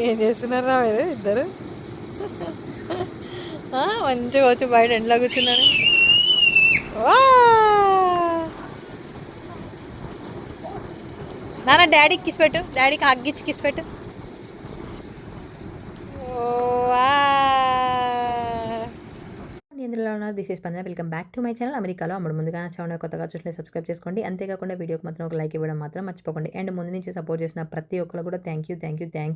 ఏం చేస్తున్నారా మీరు ఇద్దరు? మంచిగా వచ్చి బయట ఎండలో కూర్చున్నాను. నాన్న డాడీకి కిస్ పెట్టు, డాడీకి హగ్గిచ్చి కిస్ పెట్టు. ఇందులో ఉన్నారు. దిస్ ఇస్ స్పందన. Welcome back to my channel. అమెరికాలో అమ్మడు ముందుగా నా ఛానల్ కొత్తగా చూస్తే సబ్స్క్రైబ్ చేసుకోండి. అంతేకాకుండా వీడియోకి మాత్రం ఒక లైక్ ఇవ్వడం మాత్రం మర్చిపోకండి. అండ్ ముందు నుంచి సపోర్ట్ చేసిన ప్రతి ఒక్కరు కూడా థ్యాంక్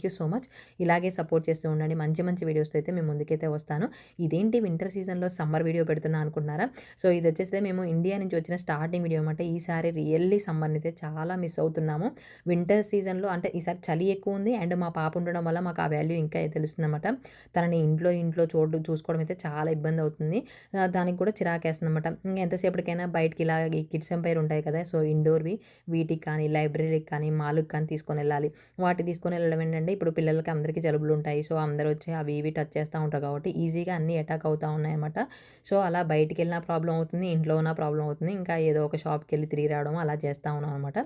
యూ సో మచ్. ఇలాగే సపోర్ట్ చేస్తూ ఉండండి. మంచి వీడియోస్తో అయితే మేము ముందుకైతే వస్తాను. ఇదేంటి వింటర్ సీజన్లో సమ్మర్ వీడియో పెడుతున్నా అనుకుంటున్నారా? సో ఇది వచ్చేస్తే మేము ఇండియా నుంచి వచ్చిన స్టార్టింగ్ వీడియో అనమాట. ఈసారి రియల్లీ సమ్మర్ని అయితే చాలా మిస్ అవుతున్నాము. వింటర్ సీజన్లో అంటే ఈసారి చలి ఎక్కువ ఉంది. అండ్ మా పాప ఉండడం వల్ల మాకు ఆ వాల్యూ ఇంకా తెలుస్తుంది అనమాట. తనని ఇంట్లో చూసుకోవడం అయితే చాలా ఇబ్బంది అవుతుంది. దానికి కూడా చిరాకేస్తుంది అనమాట. ఇంకా ఎంతసేపటికైనా బయటికి ఇలా ఈ కిడ్స్ ఎంపైర్ ఉంటాయి కదా, సో ఇండోర్వి వీటికి కానీ లైబ్రరీకి కానీ మాల్కి కానీ తీసుకొని వెళ్ళాలి. తీసుకొని వెళ్ళడం ఏంటంటే ఇప్పుడు పిల్లలకి అందరికీ జలుబులు ఉంటాయి. సో అందరూ వచ్చి అవి ఇవి టచ్ చేస్తూ ఉంటారు కాబట్టి ఈజీగా అన్నీ అటాక్ అవుతూ ఉన్నాయన్నమాట. సో అలా బయటికి వెళ్ళినా ప్రాబ్లం అవుతుంది, ఇంట్లో ఉన్న ప్రాబ్లం అవుతుంది. ఇంకా ఏదో ఒక షాప్కి వెళ్ళి తిరిగి రావడం అలా చేస్తూ ఉన్నాం అనమాట.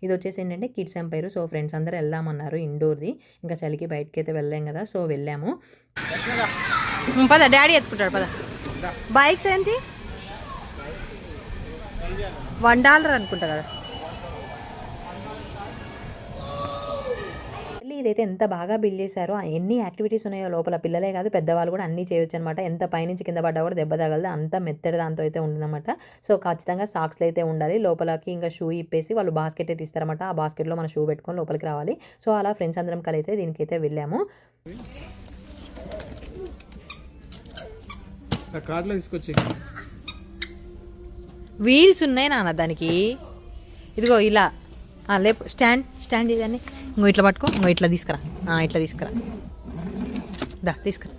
ఇది వచ్చేసి ఏంటంటే కిడ్స్ ఎంపైర్. సో ఫ్రెండ్స్ అందరూ వెళ్దామన్నారు ఇండోర్ది. ఇంకా చలికి బయటకి అయితే వెళ్ళాం కదా, సో వెళ్ళాము. పద డాడీ ఎత్తుకుంటాడు పద. బైక్స్ ఏంటి $1 అనుకుంటా కదా. ఇదైతే ఎంత బాగా బిల్డ్ చేశారో, ఎన్ని యాక్టివిటీస్ ఉన్నాయో లోపల. పిల్లలే కాదు పెద్దవాళ్ళు కూడా అన్నీ చేయొచ్చు అనమాట. ఎంత పైనుంచి కింద పడ్డా కూడా దెబ్బ తగలదు, అంత మెత్తడి దాంతో అయితే ఉంటుందన్నమాట. సో ఖచ్చితంగా సాక్స్లు అయితే ఉండాలి. లోపలకి ఇంకా షూ ఇప్పేసి వాళ్ళు బాస్కెట్ అయితే ఇస్తారన్నమాట. ఆ బాస్కెట్లో మన షూ పెట్టుకొని లోపలికి రావాలి. సో అలా ఫ్రెండ్స్ అందరం కలిగితే దీనికైతే వెళ్ళాము. కార్డులో తీసుకొచ్చి వీల్స్ ఉన్నాయి నాన్న దానికి. ఇదిగో ఇలా లేపు స్టాండ్ ఇదని ఇంకో ఇట్లా పట్టుకో, ఇంకో ఇట్లా తీసుకురా, ఇట్లా తీసుకురా, తీసుకురా.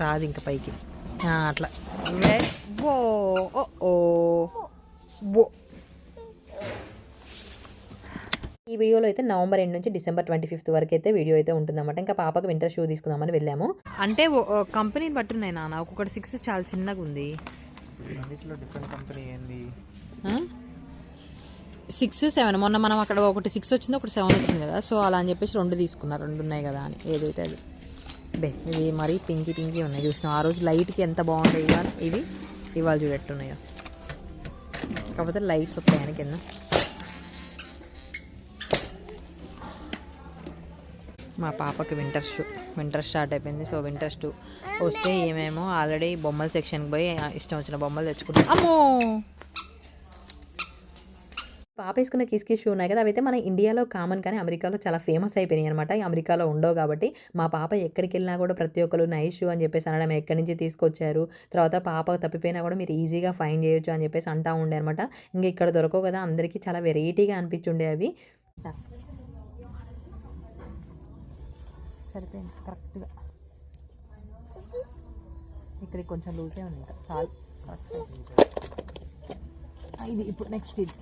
రాదు ఇంకా పైకి అట్లా. ఈ వీడియోలో అయితే నవంబర్ 8 నుంచి డిసెంబర్ 25 వరకు అయితే వీడియో అయితే ఉంటుందన్నమాట. ఇంకా పాపకు వింటర్ షూ తీసుకుందామని వెళ్ళాము. అంటే కంపెనీని బట్టున్నాయి నాన్న, ఒక్కొక్కటి 6 చాలా చిన్నగా ఉంది. 6, 7 మొన్న మనం అక్కడ ఒకటి 6 వచ్చింది, ఒకటి 7 వచ్చింది కదా. సో అలా అని చెప్పేసి 2 తీసుకున్నారు. 2 ఉన్నాయి కదా అని ఏదైతే అది. ఇవి మరీ పింకీ ఉన్నాయి చూసినా. ఆ రోజు లైట్కి ఎంత బాగుంటాయి కానీ ఇవాళ చూడట్టున్నాయో. కాకపోతే లైట్స్ వస్తాయని కింద. మా పాపకి వింటర్ స్టార్ట్ అయిపోయింది. సో వింటర్ షూ వస్తే ఏమేమో ఆల్రెడీ బొమ్మల సెక్షన్కి పోయి ఇష్టం వచ్చిన బొమ్మలు తెచ్చుకుంటాం. అమ్మో పాప వేసుకున్న కిస్ షూ ఉన్నాయి కదా, అవైతే మన ఇండియాలో కామన్ కానీ అమెరికాలో చాలా ఫేమస్ అయిపోయినాయి అనమాట. అమెరికాలో ఉండవు కాబట్టి మా పాప ఎక్కడికి వెళ్ళినా కూడా ప్రతి ఒక్కరు నైస్ షూ అని చెప్పేసి అనడం, ఎక్కడి నుంచి తీసుకొచ్చారు, తర్వాత పాప తప్పిపోయినా కూడా మీరు ఈజీగా ఫైండ్ చేయొచ్చు అని చెప్పేసి అంటూ ఉండే అనమాట. ఇంకా ఇక్కడ దొరకవు కదా, అందరికీ చాలా వెరైటీగా అనిపించుండే అవి. సరిపోయింది కరెక్ట్గా. ఇక్కడికి కొంచెం లూజే ఉంది, ఇంకా చాలు కరెక్ట్. ఇది ఇప్పుడు నెక్స్ట్ ఇది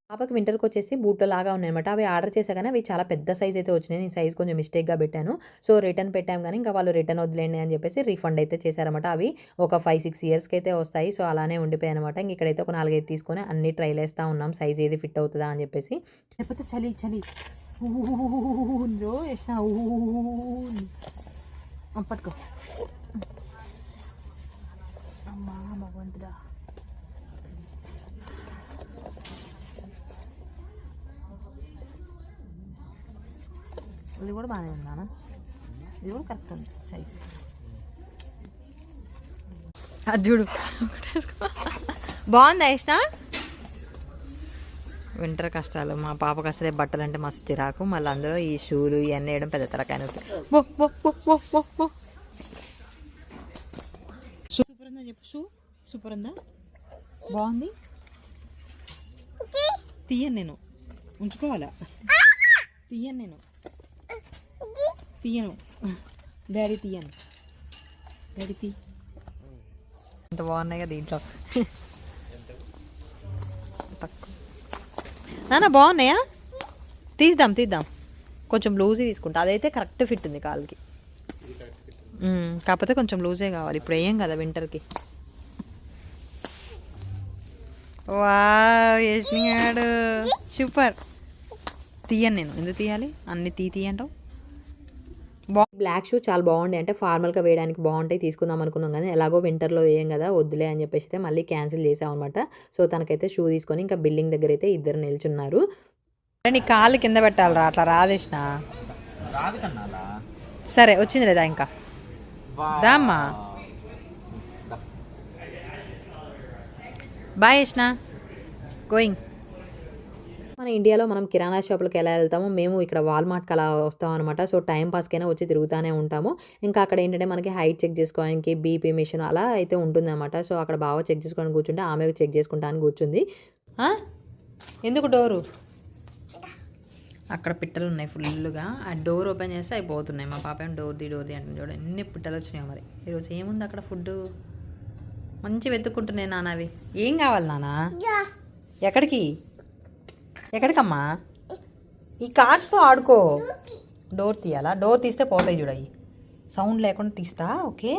పాపకి వింటర్కి వచ్చేసి బూట్లు లాగా ఉన్నాయన్నమాట. అవి ఆర్డర్ చేసా కానీ అవి చాలా పెద్ద సైజ్ అయితే వచ్చినాయి. నేను సైజ్ కొంచెం మిస్టేక్గా పెట్టాను. సో రిటర్న్ పెట్టాం కానీ ఇంకా వాళ్ళు రిటర్న్ వదిలేండి అని చెప్పేసి రీఫండ్ అయితే చేశారన్నమాట. అవి ఒక 5-6 ఇయర్స్కి అయితే వస్తాయి. సో అలానే ఉండిపోయాయి అనమాట. ఇంక ఇక్కడైతే ఒక 4-5 తీసుకొని అన్ని ట్రైల్ వేస్తూ ఉన్నాం, సైజ్ ఏది ఫిట్ అవుతుందా అని చెప్పేసి. లేకపోతే చలి పట్టుకో అమ్మా భగవంతుడా. ఇది కూడా బాగానే ఉందా, ఇది కూడా కరెక్ట్ ఉంది సైజ్. అది చూడు బాగుందా ఇష్ట. వింటర్ కష్టాలు. మా పాపకు అసలే బట్టలు అంటే మస్తు చిరాకు. మళ్ళీ అందులో ఈ షూలు ఇవన్నీ వేయడం పెద్ద తలకాయ నొప్పి. సూపర్ ఉందా చెప్పు. సూపర్ ఉందా, బాగుంది. తీయను నేను, ఉంచుకోవాలా. తీయను డాడీ తీయను. డాడీ తీ. ఎంత బాగున్నాయి కదా దీంట్లో. తక్కువ నాన్న బాగున్నాయా? తీద్దాం కొంచెం లూజీ తీసుకుంటా. అదైతే కరెక్ట్ ఫిట్ ఉంది కాలుకి. కాకపోతే కొంచెం లూజే కావాలి, ఇప్పుడు వేయం కదా వింటర్కి. Wow యష్నిగాడు super. తీయను నేను, ఎందుకు తీయాలి, అన్ని తీయంటావు. బ్లాక్ షూ చాలా బాగుండే, అంటే ఫార్మల్గా వేయడానికి బాగుంటాయి, తీసుకుందాం అనుకున్నాం కానీ ఎలాగో వింటర్లో వేయం కదా వద్దులే అని చెప్పేసి అయితే మళ్ళీ క్యాన్సిల్ చేసాం అనమాట. సో తనకైతే షూ తీసుకొని ఇంకా బిల్డింగ్ దగ్గర అయితే ఇద్దరు నిల్చున్నారు. నీ కాళ్ళు కింద పెట్టాలరా, అట్లా రాదేసిన. సరే వచ్చింది లేదా ఇంకా దామ్మా. Bye Yashna, going. మన ఇండియాలో మనం కిరాణా షాపులకు ఎలా వెళ్తామో మేము ఇక్కడ వాల్మార్ట్కి అలా వస్తాం అనమాట. సో టైం పాస్కైనా వచ్చి తిరుగుతూనే ఉంటాము. ఇంకా అక్కడ ఏంటంటే మనకి హైట్ చెక్ చేసుకోవడానికి బీపీ మిషన్ అలా అయితే ఉంటుంది అనమాట. సో అక్కడ బాగా చెక్ చేసుకోవడానికి కూర్చుంటే ఆమె చెక్ చేసుకుంటానికి కూర్చుంది. ఎందుకు డోరు అక్కడ పిట్టలు ఉన్నాయి ఫుల్గా, ఆ డోర్ ఓపెన్ చేస్తే అయిపోతున్నాయి. మా పాప ఏమో డోర్ది అంటే చూడండి ఎన్ని పిట్టలు వచ్చినాయి. మరి ఈరోజు ఏముంది అక్కడ ఫుడ్ మంచి వెతుక్కుంటున్నాయి నాన్న. అవి ఏం కావాలి నాన్న? ఎక్కడికమ్మా? ఈ కార్డ్స్తో ఆడుకో. డోర్ తీయాలా? డోర్ తీస్తే పోతాయి చూడయి, సౌండ్ లేకుండా తీస్తా. ఓకే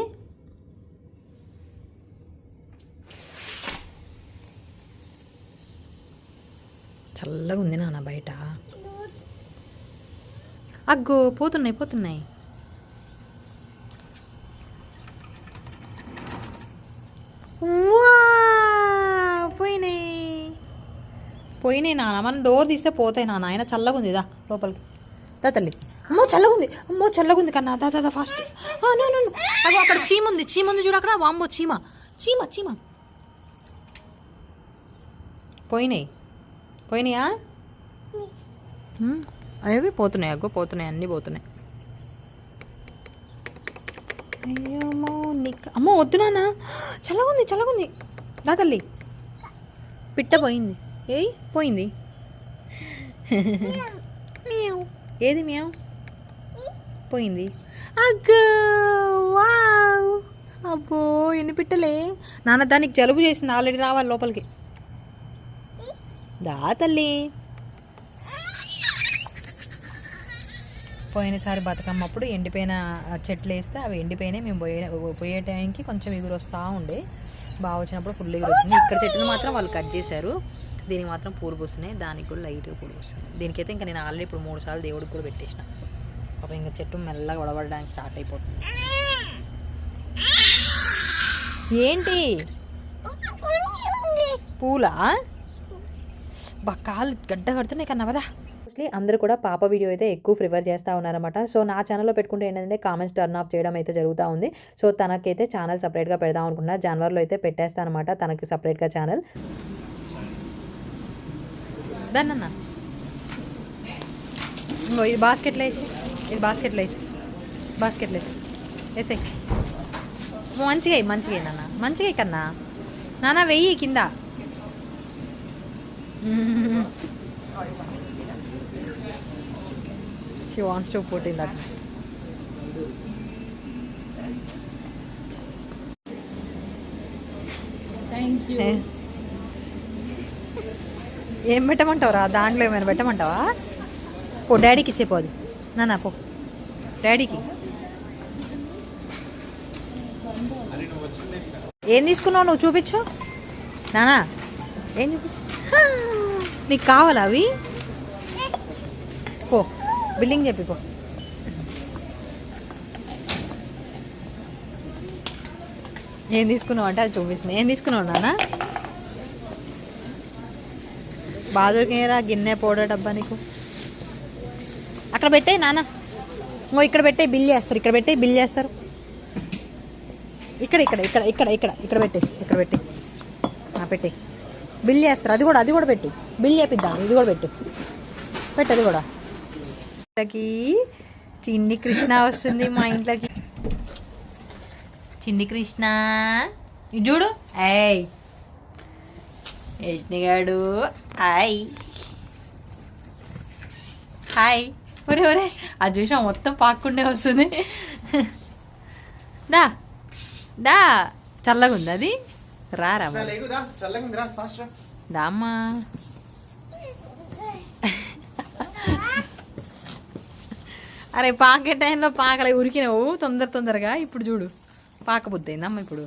చల్లగా ఉంది నాన్న బయట. అగ్గో పోతున్నాయి పోయినాయి నాన్న. మనం డోర్ తీస్తే పోతాయి నాన్న. ఆయన చల్లగా ఉంది, దా లోపలికి దా తల్లి. అమ్మో చల్లగా ఉంది కన్నా, దా ఫాస్ట్. అగో అక్కడ చీమ ఉంది చూడు అక్కడ. వామ్మో చీమ పోయినాయా? అవి పోతున్నాయి, పోతున్నాయి అన్నీ పోతున్నాయి. అయ్యమ్మో అమ్మో వద్దు నాన్న, చల్లగా ఉంది దా తల్లి. పిట్ట పోయింది, పోయింది. ఏది మ్యావ్ పోయింది. అగ్గో వావ్, అబ్బో ఎన్ని పిట్టలే నాన్న. దానికి జలుబు చేసింది ఆల్రెడీ, రావాలి లోపలికి. దా తల్లి. పోయినసారి బతుకమ్మ అప్పుడు ఎండిపోయిన చెట్లు వేస్తే అవి ఎండిపోయినాయి. మేము పోయే టైంకి కొంచెం ఎగురు వస్తూ ఉండే, బాగా వచ్చినప్పుడు ఫుల్ ఎగురు వచ్చింది. ఇక్కడ చెట్టును మాత్రం వాళ్ళు కట్ చేశారు, దీనికి మాత్రం పూలు పూస్తున్నాయి, దానికి కూడా లైట్గా పూలు పూస్తున్నాయి. దీనికైతే ఇంకా నేను ఆల్రెడీ ఇప్పుడు 3 సార్లు దేవుడికి కూడా పెట్టేసిన. పాప ఇంకా చెట్టు మెల్లగా వడబడడానికి స్టార్ట్ అయిపోతుంది. ఏంటి పూలా? కాలు గడ్డ కడుతున్నాయి కన్నా కదా. మోస్ట్లీ అందరూ కూడా పాప వీడియో అయితే ఎక్కువ ప్రిఫర్ చేస్తూ ఉన్నారన్నమాట. సో నా ఛానల్లో పెట్టుకుంటే ఏంటంటే కామెంట్స్ టర్న్ ఆఫ్ చేయడం అయితే జరుగుతూ ఉంది. సో తనకైతే ఛానల్ సపరేట్గా పెడదాం అనుకున్నా, జనవరిలో అయితే పెట్టేస్తాను అనమాట తనకి సపరేట్గా ఛానల్. దాన్నన్నా ఇంకో ఇది బాస్కెట్లో వేసి వేసాయి. మంచిగా నాన్న, మంచిగా కన్నా నాన్న. వెయ్యి కింద. She wants to put in that. Thank you. ఏం పెట్టమంటావురా? దాంట్లో ఏమైనా పెట్టమంటావా? పో డాడీకి ఇచ్చేపోదు నాన్న, పో డాడీకి. ఏం తీసుకున్నావు నువ్వు? చూపించు నానా, ఏం చూపించు. నీకు కావాలా అవి? పో బిల్లింగ్ చెప్పి పో. ఏం తీసుకున్నావు అంటే అది చూపిస్తుంది. ఏం తీసుకున్నావు నాన్న? బాగా దొరికినారా గిన్నె పౌడర్ డబ్బా నీకు? అక్కడ పెట్టే నాన్న, ఇంకో ఇక్కడ పెట్టే బిల్ చేస్తారు, ఇక్కడ పెట్టే బిల్ చేస్తారు. ఇక్కడ ఇక్కడ ఇక్కడ ఇక్కడ ఇక్కడ ఇక్కడ పెట్టే, ఇక్కడ పెట్టే పెట్టే బిల్ చేస్తారు. అది కూడా పెట్టు, బిల్ చేపిద్దాం. ఇది కూడా పెట్టు, అది కూడా. ఇంట్లోకి చిన్ని కృష్ణ వస్తుంది మా ఇంట్లోకి. చిన్ని కృష్ణ చూడు. ఏయ్ యష్నిగాడు హాయ్ హాయ్. ఒరే అది చూసా మొత్తం పాక్కుండే వస్తుంది. దా దా చల్లగా ఉంది అది. రారా దామ్మా. అరే పాకే టైంలో పాకలే ఉరికినావు తొందరగా. ఇప్పుడు చూడు పాక బుద్ధి అయిందమ్మ ఇప్పుడు.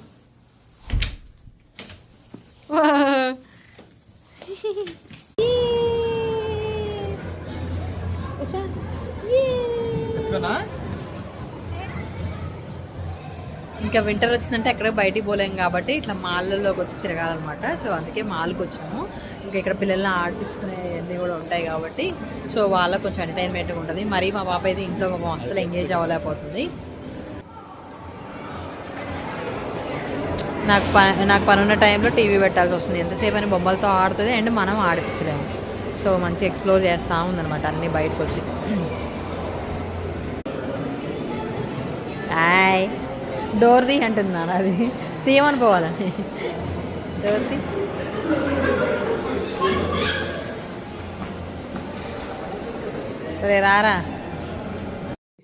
ఇంకా వింటర్ వచ్చిందంటే ఎక్కడ బయటికి పోలేం కాబట్టి ఇట్లా మాల్లోకి వచ్చి తిరగాలన్నమాట. సో అందుకే మాల్కి వచ్చినాము. ఇంకా ఇక్కడ పిల్లల్ని ఆడిపించుకునేవన్నీ కూడా ఉంటాయి కాబట్టి సో వాళ్ళకి కొంచెం ఎంటర్టైన్మెంట్గా ఉంటుంది. మరి మా పాప అయితే ఇంట్లో పాపం అస్సలు ఎంగేజ్ అవ్వలేకపోతుంది. నాకు పనున్న టైంలో టీవీ పెట్టాల్సి వస్తుంది. ఎంతసేపు అని బొమ్మలతో ఆడుతుంది అండ్ మనం ఆడిపించలేము. సో మంచి ఎక్స్ప్లోర్ చేస్తూ ఉందన్నమాట అన్నీ బయటకు వచ్చి. హాయ్ డోర్ది అంటున్నాను, అది తీయమని పోవాలని. డోర్ది సరే రారా.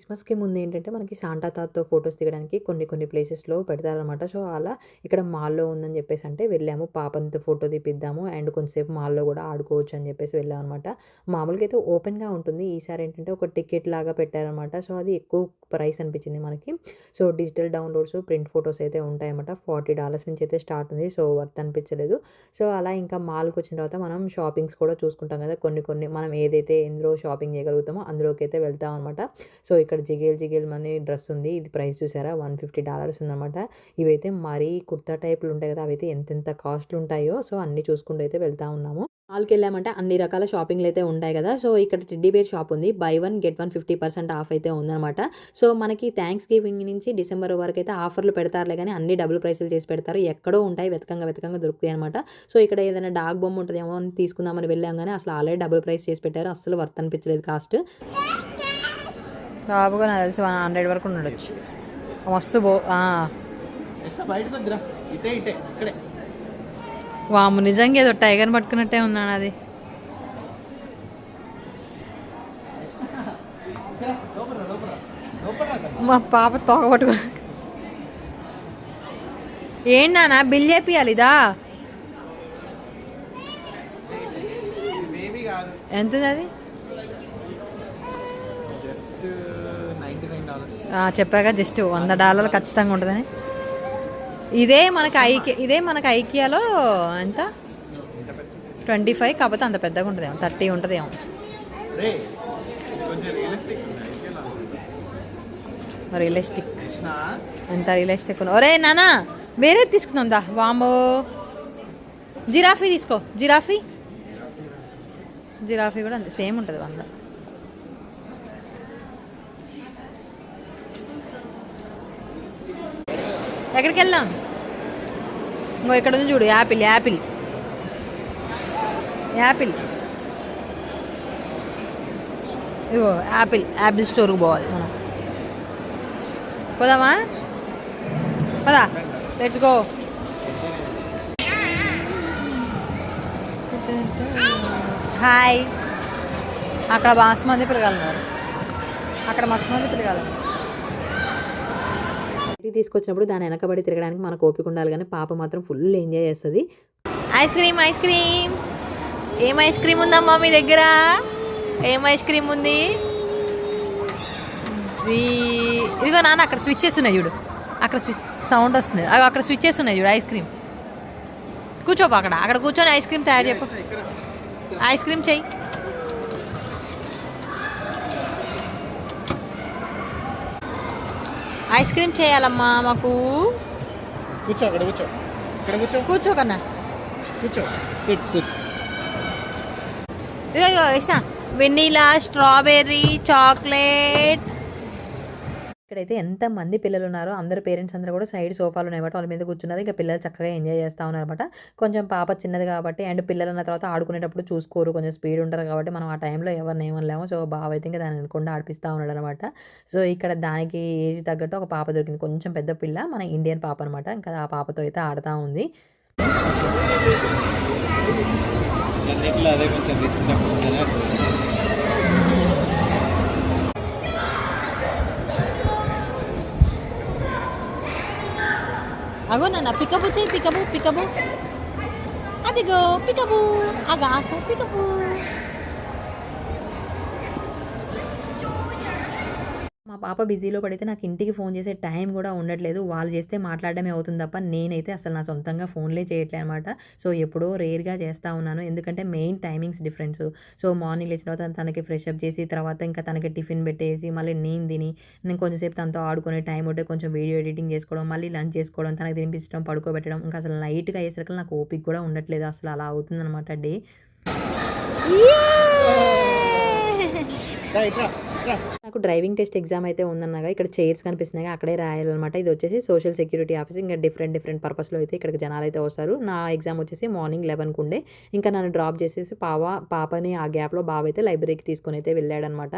క్రిస్మస్కి ముందు ఏంటంటే మనకి శాంటా తాతతో ఫొటోస్ దిగడానికి కొన్ని ప్లేసెస్లో పెడతారనమాట. సో అలా ఇక్కడ మాల్లో ఉందని చెప్పేసి అంటే వెళ్ళాము. పాపంతో ఫోటో తీపిద్దాము అండ్ కొంచెంసేపు మాల్లో కూడా ఆడుకోవచ్చు అని చెప్పేసి వెళ్ళాము అనమాట. మామూలుగా అయితే ఓపెన్గా ఉంటుంది. ఈసారి ఏంటంటే ఒక టికెట్ లాగా పెట్టారనమాట. సో అది ఎక్కువ ప్రైస్ అనిపించింది మనకి. So digital downloads print photos అయితే ఉంటాయన్నమాట. $40 నుంచి అయితే స్టార్ట్ ఉంది. సో వర్త్ అనిపించలేదు. సో అలా ఇంకా మాల్కి వచ్చిన తర్వాత మనం షాపింగ్స్ కూడా చూసుకుంటాం కదా. కొన్ని మనం ఏదైతే ఎందులో షాపింగ్ చేయగలుగుతామో అందులోకి అయితే వెళ్తాం అనమాట. సో ఇక్కడ జిగేల్ మనీ డ్రెస్ ఉంది. ఇది ప్రైస్ చూసారా, $150 ఉందన్నమాట. ఇవైతే మరీ కుర్తా టైపులు ఉంటాయి కదా, అవైతే ఎంతెంత కాస్ట్లు ఉంటాయో. సో అన్నీ చూసుకుంటూ అయితే వెళ్తా ఉన్నాము. మాల్కి వెళ్ళామంటే అన్ని రకాల షాపింగ్లు అయితే ఉంటాయి కదా. సో ఇక్కడ టెడ్డీ బేర్ షాప్ ఉంది. బై 1 గెట్ 1 50% ఆఫ్ అయితే ఉందన్నమాట. సో మనకి థ్యాంక్స్ గివింగ్ నుంచి డిసెంబర్ వరకు అయితే ఆఫర్లు పెడతారులే కానీ అన్ని డబుల్ ప్రైసులు చేసి పెడతారు. ఎక్కడో ఉంటాయి, వెతకంగా దొరుకుతాయి అనమాట. సో ఇక్కడ ఏదైనా డాగ్ బొమ్మ ఉంటుందేమో అని తీసుకుందామని వెళ్ళాం కానీ అసలు ఆల్రెడీ డబుల్ ప్రైస్ చేసి పెట్టారు. అసలు వర్త్ అనిపించలేదు కాస్ట్. బాబుగా నాకు తెలిసి 100 వరకు ఉండొచ్చు. మస్తు వాము నిజంగా ఏదో టైగర్ పట్టుకున్నట్టే ఉన్నాను. అది మా పాప తోక పట్టుకో. ఏంటన్నా బిల్ చేపియాలి ఇదా? ఎంతది అది? చెప్పాక జస్ట్ $100 ఖచ్చితంగా ఉంటుందని. ఇదే మనకి ఐకియాలో ఎంత 25, కాకపోతే అంత పెద్దగా ఉంటుందేమో, 30 ఉంటుందేమో. రియలిస్టిక్ ఎంత రియలిస్టిక్. ఒరే నానా వేరే తీసుకుందాం దా. వామో జిరాఫీ తీసుకో. జిరాఫీ కూడా అంతే సేమ్ ఉంటుంది 100. ఎక్కడికి వెళ్దాం? ఇంకో ఇక్కడ ఉంది చూడు, యాపిల్ ఇగో యాపిల్ స్టోర్కి పోవాలి మనం. పోదామా? పదా, లెట్స్ గో. హాయ్. అక్కడ మస్తు మంది పిల్లగాలు ఉన్నారు. ఇంటికి తీసుకొచ్చినప్పుడు దాని వెనకబడి తిరగడానికి మనకు ఓపిక ఉండాలి కానీ పాప మాత్రం ఫుల్ ఎంజాయ్ చేస్తుంది. ఐస్ క్రీమ్ ఏం ఐస్ క్రీమ్ ఉందమ్మా మీ దగ్గర? ఏం ఐస్ క్రీమ్ ఉంది? ఇదిగో నాన్న అక్కడ స్విచ్చెస్ ఉన్నాయి చూడు, అక్కడ సౌండ్ వస్తుంది. అక్కడ స్విచ్చెస్ ఉన్నాయి చూడు. ఐస్ క్రీమ్ కూర్చోపా, అక్కడ కూర్చొని ఐస్ క్రీమ్ తయారు చెప్పు. ఐస్ క్రీమ్ చెయ్యి. ఐస్ క్రీమ్ చేయాలమ్మా మాకు. కూర్చో కన్నా. ఇదిగో వేసిన వెనీలా, స్ట్రాబెర్రీ, చాక్లెట్. ఇక్కడైతే ఎంతమంది పిల్లలు ఉన్నారో అందరు పేరెంట్స్ అందరూ కూడా సైడ్ సోఫాలు ఉన్నాయన్నమాట. వాళ్ళ మీద కూర్చున్నారు. ఇంకా పిల్లలు చక్కగా ఎంజాయ్ చేస్తూ ఉన్నారన్నమాట. కొంచెం పాప చిన్నది కాబట్టి అండ్ పిల్లలు అన్న తర్వాత ఆడుకునేటప్పుడు చూసుకోరు, కొంచెం స్పీడ్ ఉంటారు కాబట్టి మనం ఆ టైంలో ఎవరిని ఏమనలేము. సో బావ అయితే ఇంకా దాన్ని అనుకుండా ఆడిపిస్తూ ఉన్నాడు అనమాట. సో ఇక్కడ దానికి ఏజ్ తగ్గట్టు ఒక పాప దొరికింది, కొంచెం పెద్ద పిల్ల, మన ఇండియన్ పాప అనమాట. ఇంకా ఆ పాపతో అయితే ఆడుతూ ఉంది. అగో నాన్న పికబు చేయి. పికబు అదిగో పికబు. ఆకు పికబు. మా మా పాప బిజీలో పడితే నాకు ఇంటికి ఫోన్ చేసే టైం కూడా ఉండట్లేదు. వాళ్ళు చేస్తే మాట్లాడడమే అవుతుంది తప్ప నేనైతే అసలు నా సొంతంగా ఫోన్లే చేయట్లే అనమాట. సో ఎప్పుడో రేర్‌గా చేస్తా ఉన్నాను. ఎందుకంటే main timings difference. So morning లేచిన తర్వాత తనకి ఫ్రెష్ అప్ చేసి తర్వాత ఇంకా తనకి టిఫిన్ పెట్టేసి మళ్ళీ నేను తిని నేను కొంచెం సేపు తనతో ఆడుకునే టైం ఉంటే కొంచెం వీడియో ఎడిటింగ్ చేసుకోవడం, మళ్ళీ లంచ్ చేసుకోవడం, తనకి తినిపించడం, పడుకోబెట్టడం ఇంకా అసలు నైట్‌గా అయ్యేసరికి నాకు ఓపిక కూడా ఉండట్లేదు. అసలు అలా అవుతుందనమాట డే. నాకు డ్రైవింగ్ టెస్ట్ ఎగ్జామ్ అయితే ఉందన్నాగా ఇక్కడ చైర్స్ కనిపిస్తున్నాయి అక్కడే రాయాలన్నమాట. ఇది వచ్చేసి సోషల్ సెక్యూరిటీ ఆఫీస్. ఇంకా డిఫరెంట్ పర్పస్లో అయితే ఇక్కడికి జనాలు అయితే వస్తారు. నా ఎగ్జామ్ వచ్చేసి మార్నింగ్ 11కి ఉండే. ఇంకా నన్ను డ్రాప్ చేసేసి పాపని ఆ గ్యాప్లో బావ అయితే లైబ్రరీకి తీసుకొని అయితే వెళ్ళాడనమాట.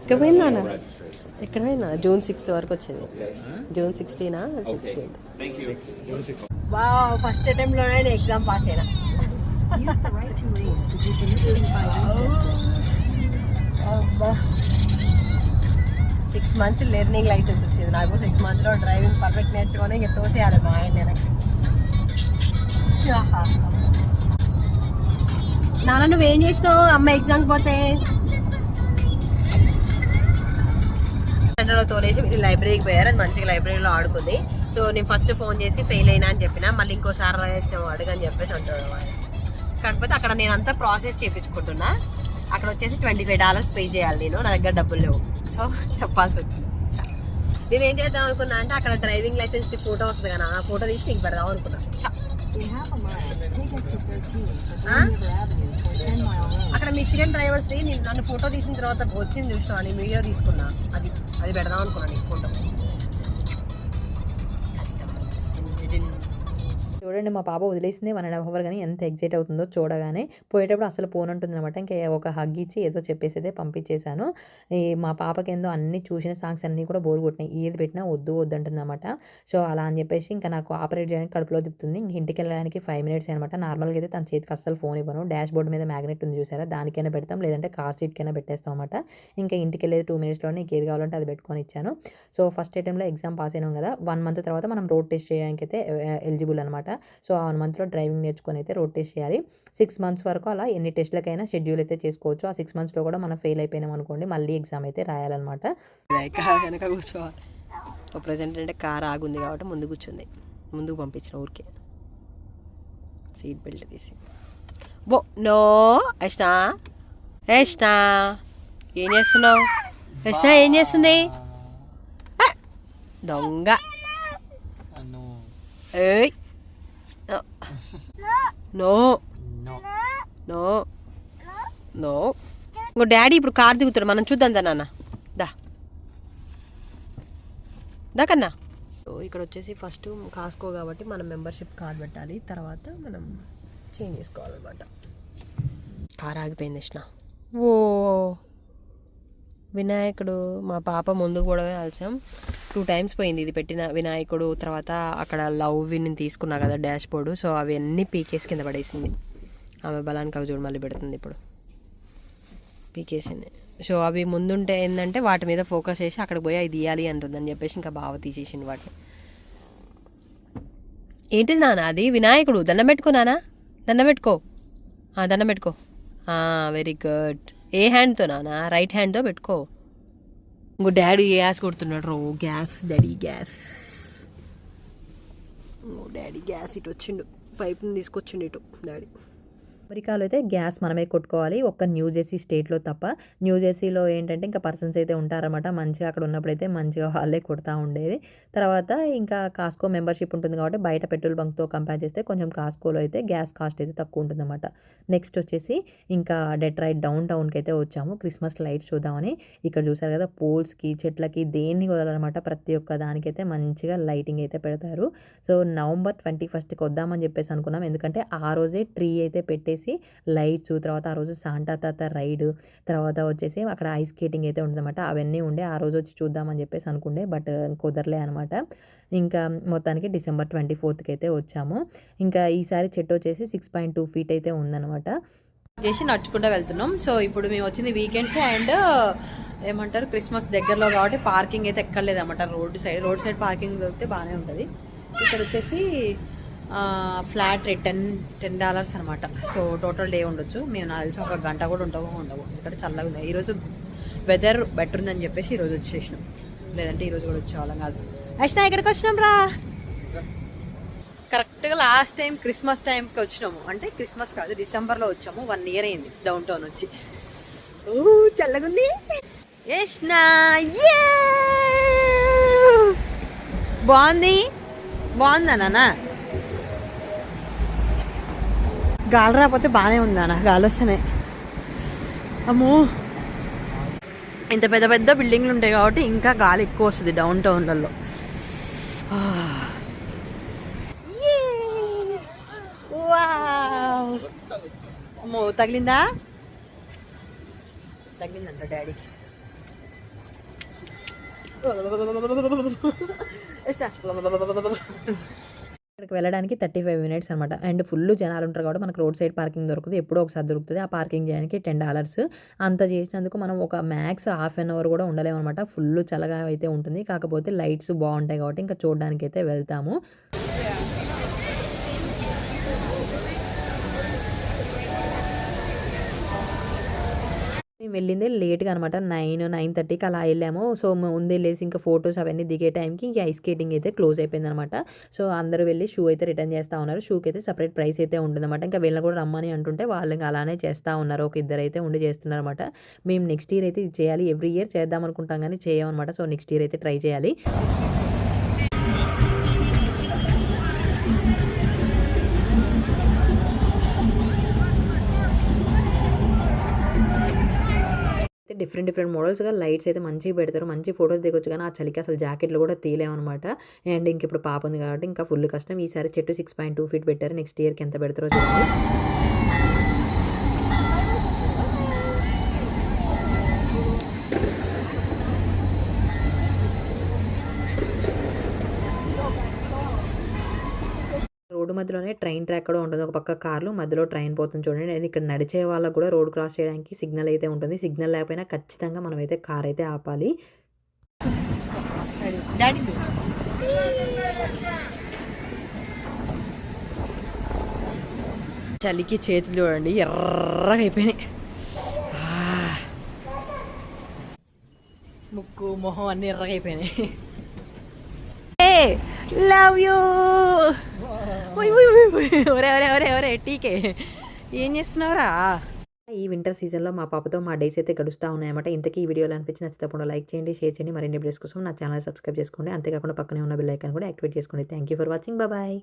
ఎక్కడ పోయిందా ఎక్కడ పోయిందా జూన్ 6th వరకు వచ్చింది. June 16 16th. వావ్, ఫస్ట్ అటెంప్ట్లోనే నేను ఎగ్జామ్ పాస్ అయినా. అబ్బా, 6 months లెర్నింగ్ లైసెన్స్ వచ్చింది నాకు. 6 monthsలో డ్రైవింగ్ పర్ఫెక్ట్ నేర్చుకొని ఇంకా తోసేయాలి మా ఆయన వెనక్కి. నాన్న నువ్వేం చేసినావు అమ్మ ఎగ్జామ్కి పోతే? సెంటర్లో తోలేసి వీళ్ళు లైబ్రరీకి పోయారు. అది మంచిగా లైబ్రరీలో ఆడుకుంది. సో నేను ఫస్ట్ ఫోన్ చేసి ఫెయిల్ అయినా అని చెప్పిన, మళ్ళీ ఇంకోసారి రాయొచ్చాము అడుగని చెప్పేసి అంటాడు. కాకపోతే అక్కడ నేను అంతా ప్రాసెస్ చేయించుకుంటున్నా. అక్కడ వచ్చేసి $25 పే చేయాలి నేను, నా దగ్గర డబ్బులు లేవు. సో చెప్పాల్సి వచ్చింది. నేను ఏం చేద్దాం అనుకున్నా అంటే అక్కడ డ్రైవింగ్ లైసెన్స్ ఫోటో వస్తుంది కదా, ఆ ఫోటో తీసి నీకు పెడదాం అనుకున్నా. అక్కడ మిచిగన్ డ్రైవర్స్ నన్ను ఫోటో తీసిన తర్వాత వచ్చింది చూసినా అని వీడియో తీసుకున్నా. అది పెడదాం అనుకున్నా నీకు ఫోటో. చూడండి మా పాప వదిలేసింది 1.5 hour కానీ ఎంత ఎగ్జైట్ అవుతుందో చూడగానే. పోయేటప్పుడు అసలు పోనంటుంది అనమాట. ఇంకా ఒక హగ్ ఇచ్చి ఏదో చెప్పేసి అయితే పంపించేశాను. మా పాపకి ఏందో అన్ని చూసిన సాంగ్స్ అన్నీ కూడా బోర్ కొట్టినాయి. ఏది పెట్టినా వద్దు అంటుంది అనమాట. సో అలా అని చెప్పేసి ఇంకా నాకు ఆపరేట్ చేయడానికి కడుపులో తిప్పుతుంది. ఇంక ఇంటికి వెళ్ళడానికి 5 minutes అనమాట. నార్మల్గా అయితే తన చేతికి అస్సలు ఫోన్ ఇవ్వను. డాష్ బోర్డ్ మీద మ్యాగ్నెట్ ఉంది చూసారా, దానికైనా పెడతాం, లేదంటే కార్ సీట్కైనా పెట్టేస్తాం అనమాట. ఇంకా ఇంటికి వెళ్ళేది 2 minutesలోనే నీకు ఏది కావాలంటే అది పెట్టుకొని ఇచ్చాను. సో ఫస్ట్ అటెంప్ట్లో ఎగ్జామ్ పాస్ అయినాం కదా, 1 month తర్వాత మనం రోడ్ టెస్ట్ చేయడానికి అయితే ఎలిజిబుల్ అనమాట. సో ఆ 1 monthలో డ్రైవింగ్ నేర్చుకొని అయితే రోడ్ టెస్ట్ చేయాలి. 6 months వరకు అలా ఎన్ని టెస్ట్లకైనా షెడ్యూల్ అయితే చేసుకోవచ్చు. ఆ 6 monthsలో కూడా మనం ఫెయిల్ అయిపోయినాం అనుకోండి మళ్ళీ ఎగ్జామ్ అయితే రాయాలన్నమాట. వెనక కూర్చోవాలి. సో ప్రజెంట్ అంటే కార్ ఆగుంది కాబట్టి ముందు కూర్చుంది. ముందుకు పంపించిన ఊరికే సీట్ బెల్ట్ తీసి. బో నో యష్నా, యష్నా ఏం చేస్తున్నావు? యష్నా ఏం చేస్తుంది? దొంగ. ఏయ్ నో నో నో. ఇంకో డాడీ ఇప్పుడు కార్ దిగుతాడు, మనం చూద్దాం దా నాన్న. దా కన్నా. ఇక్కడ వచ్చేసి ఫస్ట్ కాస్కో కాబట్టి మనం మెంబర్షిప్ కార్డ్ పెట్టాలి, తర్వాత మనం చేంజ్ చేసుకోవాలన్నమాట. కార్ ఆగిపోయింది యష్నా. ఓ వినాయకుడు, మా పాప ముందుకు కూడా ఆలస్యం. 2 times పోయింది ఇది పెట్టిన వినాయకుడు. తర్వాత అక్కడ లవ్ విన్ తీసుకున్నా కదా డాష్ బోర్డు, సో అవన్నీ పీకేసి కింద పడేసింది. ఆమె బలానికి అవి చూడు మళ్ళీ పెడుతుంది ఇప్పుడు. పీకేసింది. సో అవి ముందుంటే ఏంటంటే వాటి మీద ఫోకస్ చేసి అక్కడికి పోయి అది తీయాలి అంటుందని చెప్పేసి ఇంకా బాగా తీసేసింది వాటిని. ఏంటి నాన్న అది? వినాయకుడు. దండం పెట్టుకో నాన్న, దండం పెట్టుకో, దండం పెట్టుకో. Very good. ఏ హ్యాండ్తో నాన్న? రైట్ హ్యాండ్తో పెట్టుకో. ఇంకో డాడీ గ్యాస్ కొడుతున్నాడు రో. Gas daddy gas. Daddy gas ఇటు వచ్చిండు, పైప్ని తీసుకొచ్చిండు ఇటు డాడీ. అమెరికాలో అయితే గ్యాస్ మనమే కొట్టుకోవాలి, ఒక్క న్యూ జెర్సీ స్టేట్లో తప్ప. న్యూ జెర్సీలో ఏంటంటే ఇంకా పర్సన్స్ అయితే ఉంటారన్నమాట. మంచిగా అక్కడ ఉన్నప్పుడైతే మంచిగా వాళ్ళే కొడతా ఉండేది. తర్వాత ఇంకా కాస్కో మెంబర్షిప్ ఉంటుంది కాబట్టి బయట పెట్రోల్ బంక్తో కంపేర్ చేస్తే కొంచెం కాస్కోలో అయితే గ్యాస్ కాస్ట్ అయితే తక్కువ ఉంటుందన్నమాట. నెక్స్ట్ వచ్చేసి ఇంకా డెట్రాయిట్ డౌన్ టౌన్కి అయితే వచ్చాము క్రిస్మస్ లైట్స్ చూద్దామని. ఇక్కడ చూసారు కదా పోల్స్కి, చెట్లకి దేన్ని వదలనమాట. ప్రతి ఒక్క దానికైతే మంచిగా లైటింగ్ అయితే పెడతారు. సో November 21st వద్దామని చెప్పేసి అనుకున్నాం, ఎందుకంటే ఆ రోజే ట్రీ అయితే పెట్టేసి లైట్స్, తర్వాత ఆ రోజు సాంటా తాత రైడ్, తర్వాత వచ్చేసి అక్కడ ఐస్ స్కేటింగ్ అయితే ఉంటుందన్నమాట. అవన్నీ ఉండే ఆ రోజు వచ్చి చూద్దామని చెప్పేసి అనుకుండే, బట్ కుదరలే అనమాట. ఇంకా మొత్తానికి December 24th అయితే వచ్చాము. ఇంకా ఈసారి చెట్టు వచ్చేసి 6.2 feet అయితే ఉందన్నమాట. చేసి నడుచుకుంటూ వెళ్తున్నాం. సో ఇప్పుడు మేము వచ్చింది వీకెండ్స్ అండ్ ఏమంటారు క్రిస్మస్ దగ్గరలో కాబట్టి పార్కింగ్ అయితే ఎక్కర్లేదన్నమాట. రోడ్ సైడ్ పార్కింగ్ దొరికితే బాగానే ఉంటుంది. ఇక్కడ వచ్చేసి ఫ్లాట్ రేట్ $10 అనమాట. సో టోటల్ డే ఉండొచ్చు. మేము నాకు తెలిసి ఒక గంట కూడా ఉండవు ఇక్కడ చల్లగా ఉంది. ఈరోజు వెదర్ బెటర్ ఉందని చెప్పేసి ఈరోజు వచ్చేసినాం, లేదంటే ఈరోజు కూడా వచ్చేవాళ్ళం కాదు. అష్నా ఎక్కడికి వచ్చినాం రా, కరెక్ట్గా లాస్ట్ టైం క్రిస్మస్ టైంకి వచ్చినాము. అంటే క్రిస్మస్ కాదు, డిసెంబర్లో వచ్చాము. 1 year అయింది డౌన్ టౌన్ వచ్చి. చల్లగుంది. యష్నా బాగుందా నాన్న? గాలి రాకపోతే బాగానే ఉంది నాన్న, గాలి వస్తున్నాయి. అమ్మో ఇంత పెద్ద పెద్ద బిల్డింగ్లు ఉంటాయి కాబట్టి ఇంకా గాలి ఎక్కువ వస్తుంది డౌన్ టౌన్లలో. అమ్మో తగిలిందంట డాడీకి. ఇక్కడికి వెళ్ళడానికి 35 minutes అనమాట. అండ్ ఫుల్ జనాలు ఉంటారు కాబట్టి మనకు రోడ్ సైడ్ పార్కింగ్ దొరుకుతుంది. ఎప్పుడో ఒకసారి దొరుకుతుంది. ఆ పార్కింగ్ చేయడానికి $10. అంత చేసినందుకు మనం ఒక మ్యాక్స్ ½ an hour కూడా ఉండలేము అనమాట. ఫుల్ చల్లగా అయితే ఉంటుంది. కాకపోతే లైట్స్ బాగుంటాయి కాబట్టి ఇంకా చూడడానికి అయితే వెళ్తాము. మేము వెళ్ళిందే లేట్గా అనమాట. 9-9:30కి అలా వెళ్ళాము. సో ముందు వెళ్ళేసి ఇంకా ఫొటోస్ అవన్నీ దిగే టైంకి ఇంకా ఐస్ స్కేటింగ్ అయితే క్లోజ్ అయిపోయింది అనమాట. సో అందరూ వెళ్ళి షూ అయితే రిటర్న్ చేస్తూ ఉన్నారు. షూకి అయితే సపరేట్ ప్రైస్ అయితే ఉంటుందన్నమాట. ఇంకా వీళ్ళని కూడా రమ్మని అంటుంటే వాళ్ళు ఇంకా అలానే చేస్తూ ఉన్నారు. ఒక ఇద్దరు అయితే ఉండి చేస్తున్నారు అనమాట. మేము నెక్స్ట్ ఇయర్ అయితే ఇది చేయాలి. ఎవ్రీ ఇయర్ చేద్దాం అనుకుంటాం కానీ చేయమన్నమాట. సో నెక్స్ట్ ఇయర్ అయితే ట్రై చేయాలి. డిఫరెంట్ మోడల్స్గా లైట్స్ అయితే మంచిగా పెడతారు. మంచి ఫొటోస్ దిగొచ్చు. కానీ ఆ చలికి అసలు జాకెట్లు కూడా తీలేమన్నమాట. అండ్ ఇంక ఇప్పుడు పాప ఉంది కాబట్టి ఇంకా ఫుల్ కష్టం. ఈసారి చెట్టు 6.2 feet పెట్టారు. నెక్స్ట్ ఇయర్కి ఎంత పెడతారో చూడండి. రోడ్డు మధ్యలోనే ట్రైన్ ట్రాక్ కూడా ఉంటుంది. ఒక పక్క కార్లు, మధ్యలో ట్రైన్ పోతుంది చూడండి. అండ్ ఇక్కడ నడిచే వాళ్ళకు కూడా రోడ్ క్రాస్ చేయడానికి సిగ్నల్ అయితే ఉంటుంది. సిగ్నల్ లేకపోయినా ఖచ్చితంగా మనం అయితే కార్ అయితే ఆపాలి. చలికి చేతులు చూడండి ఎర్రగా అయిపోయినాయి. ముక్కు మొహం అన్ని ఎర్రగా అయిపోయినాయి. Love you. ఒరే టీకే ఏం చేస్తున్నావురా? ఈ వింటర్ సీజన్లో మా పాపతో మా డేస్ అయితే గడుస్తూ ఉన్నాయన్నమాట. ఇంతకీ ఈ వీడియోలో అనిపించి నచ్చితే తప్పకుండా లైక్ చేయండి, షేర్ చేయండి. మరిన్ని వీడియోస్ కోసం నా ఛానల్ సబ్స్క్రైబ్ చేసుకోండి. అంతేకాకుండా పక్కనే ఉన్న బెల్ ఐకాన్ కూడా యాక్టివేట్ చేసుకోండి. Thank you for watching. Bye.